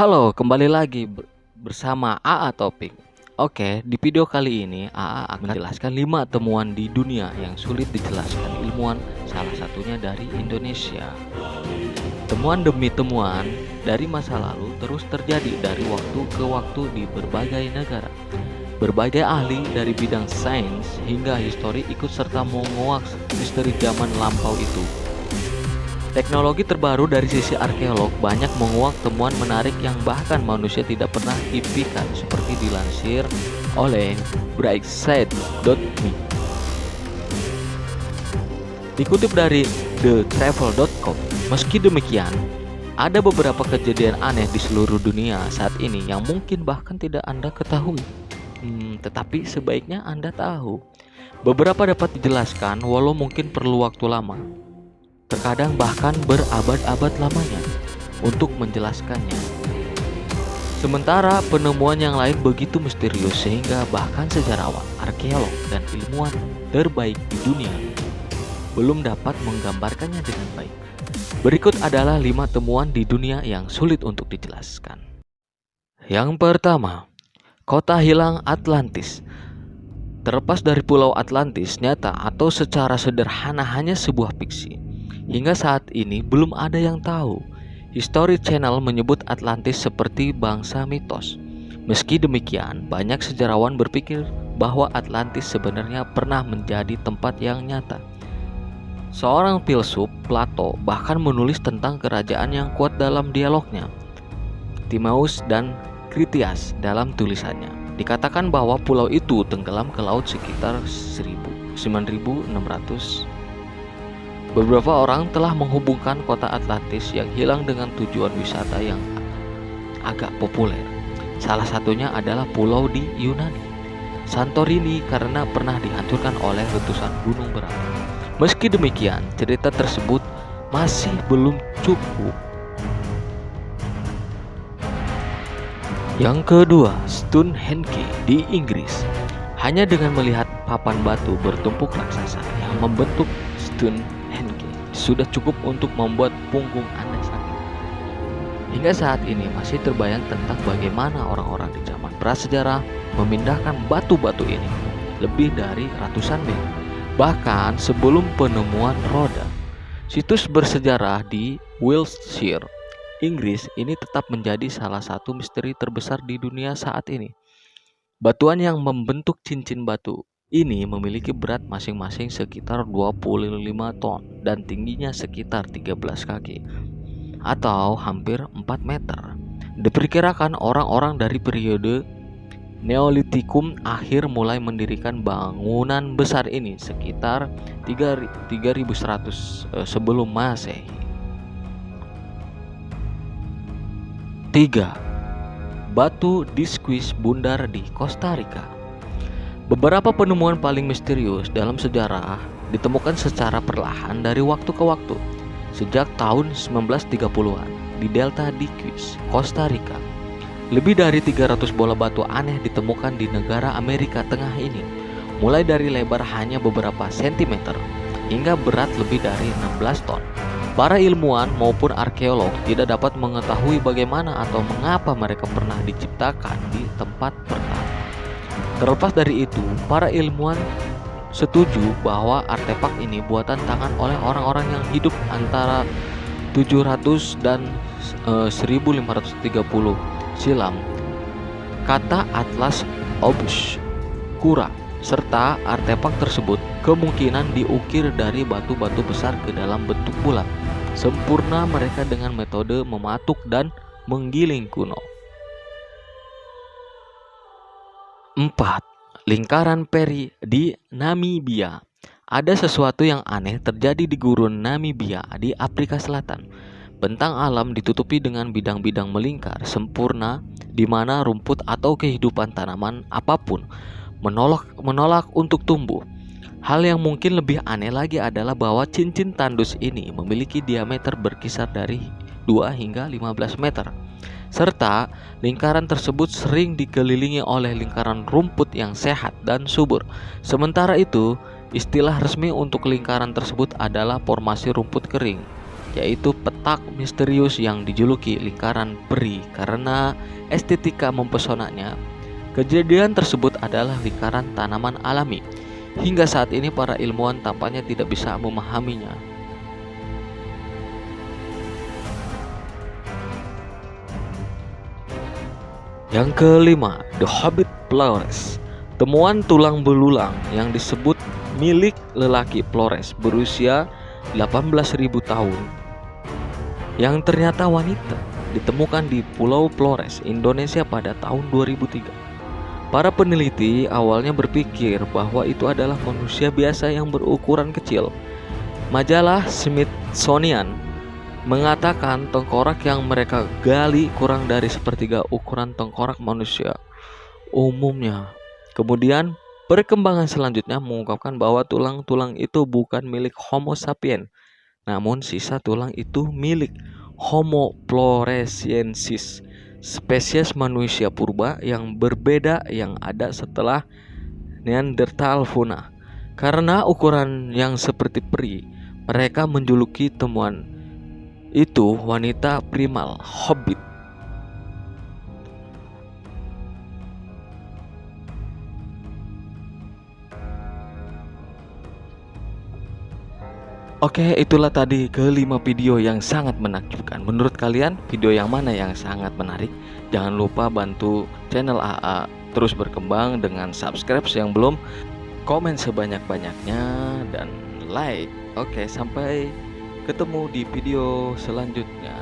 Halo, kembali lagi bersama AA Topik. Oke, di video kali ini AA akan menjelaskan 5 temuan di dunia yang sulit dijelaskan ilmuwan, salah satunya dari Indonesia. Temuan demi temuan dari masa lalu terus terjadi dari waktu ke waktu di berbagai negara. Berbagai ahli dari bidang sains hingga histori ikut serta menguak misteri zaman lampau itu. Teknologi terbaru dari sisi arkeolog banyak menguak temuan menarik yang bahkan manusia tidak pernah impikan, seperti dilansir oleh Brightside.me. Dikutip dari thetravel.com, meski demikian, ada beberapa kejadian aneh di seluruh dunia saat ini yang mungkin bahkan tidak Anda ketahui. Tetapi sebaiknya Anda tahu. Beberapa dapat dijelaskan walau mungkin perlu waktu lama. Terkadang bahkan berabad-abad lamanya untuk menjelaskannya. Sementara penemuan yang lain begitu misterius sehingga bahkan sejarawan, arkeolog, dan ilmuwan terbaik di dunia belum dapat menggambarkannya dengan baik. Berikut adalah 5 temuan di dunia yang sulit untuk dijelaskan. Yang pertama, kota hilang Atlantis. Terlepas dari pulau Atlantis nyata atau secara sederhana hanya sebuah fiksi, hingga saat ini belum ada yang tahu. History Channel menyebut Atlantis seperti bangsa mitos. Meski demikian, banyak sejarawan berpikir bahwa Atlantis sebenarnya pernah menjadi tempat yang nyata. Seorang filsuf, Plato, bahkan menulis tentang kerajaan yang kuat dalam dialognya, Timaeus dan Critias. Dalam tulisannya dikatakan bahwa pulau itu tenggelam ke laut sekitar 9600. Beberapa orang telah menghubungkan kota Atlantis yang hilang dengan tujuan wisata yang agak populer. Salah satunya adalah pulau di Yunani, Santorini, karena pernah dihancurkan oleh letusan gunung berapi. Meski demikian, cerita tersebut masih belum cukup. Yang kedua, Stonehenge di Inggris. Hanya dengan melihat papan batu bertumpuk raksasa yang membentuk Stonehenge sudah cukup untuk membuat punggung Anda sakit. Hingga saat ini masih terbayang tentang bagaimana orang-orang di zaman prasejarah memindahkan batu-batu ini lebih dari ratusan mil, bahkan sebelum penemuan roda. Situs bersejarah di Wiltshire, Inggris ini tetap menjadi salah satu misteri terbesar di dunia saat ini. Batuan yang membentuk cincin batu ini memiliki berat masing-masing sekitar 25 ton dan tingginya sekitar 13 kaki atau hampir 4 meter. Diperkirakan orang-orang dari periode Neolitikum akhir mulai mendirikan bangunan besar ini sekitar 3100 sebelum Masehi. 3. Batu Disquis bundar di Costa Rica. Beberapa penemuan paling misterius dalam sejarah ditemukan secara perlahan dari waktu ke waktu. Sejak tahun 1930-an di Delta Disquis, Costa Rica, lebih dari 300 bola batu aneh ditemukan di negara Amerika Tengah ini, mulai dari lebar hanya beberapa sentimeter hingga berat lebih dari 16 ton. Para ilmuwan maupun arkeolog tidak dapat mengetahui bagaimana atau mengapa mereka pernah diciptakan di tempat pertama. Terlepas dari itu, para ilmuwan setuju bahwa artefak ini buatan tangan oleh orang-orang yang hidup antara 700 dan 1530 silam. Kata Atlas Obscura serta artefak tersebut kemungkinan diukir dari batu-batu besar ke dalam bentuk bulat, sempurna mereka dengan metode mematuk dan menggiling kuno. 4. Lingkaran Peri di Namibia. Ada sesuatu yang aneh terjadi di gurun Namibia di Afrika Selatan. Bentang alam ditutupi dengan bidang-bidang melingkar sempurna di mana rumput atau kehidupan tanaman apapun menolak untuk tumbuh. Hal yang mungkin lebih aneh lagi adalah bahwa cincin tandus ini memiliki diameter berkisar dari 2 hingga 15 meter. Serta lingkaran tersebut sering dikelilingi oleh lingkaran rumput yang sehat dan subur. Sementara itu, istilah resmi untuk lingkaran tersebut adalah formasi rumput kering. yaitu petak misterius yang dijuluki lingkaran peri karena estetika mempesonanya. Kejadian tersebut adalah lingkaran tanaman alami. Hingga saat ini para ilmuwan tampaknya tidak bisa memahaminya. Yang kelima, The Hobbit Flores. Temuan tulang belulang yang disebut milik lelaki Flores berusia 18.000 tahun yang ternyata wanita ditemukan di Pulau Flores, Indonesia pada tahun 2003. Para peneliti awalnya berpikir bahwa itu adalah manusia biasa yang berukuran kecil. Majalah Smithsonian mengatakan tengkorak yang mereka gali kurang dari sepertiga ukuran tengkorak manusia umumnya. Kemudian perkembangan selanjutnya mengungkapkan bahwa tulang-tulang itu bukan milik Homo sapiens, namun sisa tulang itu milik Homo floresiensis, spesies manusia purba yang berbeda yang ada setelah Neanderthal punah. Karena ukuran yang seperti peri, mereka menjuluki temuan itu wanita primal hobbit. Oke, itulah tadi kelima video yang sangat menakjubkan. Menurut kalian, video yang mana yang sangat menarik? Jangan lupa bantu channel AA terus berkembang dengan subscribe yang belum, komen sebanyak-banyaknya, dan like. Oke, sampai ketemu di video selanjutnya.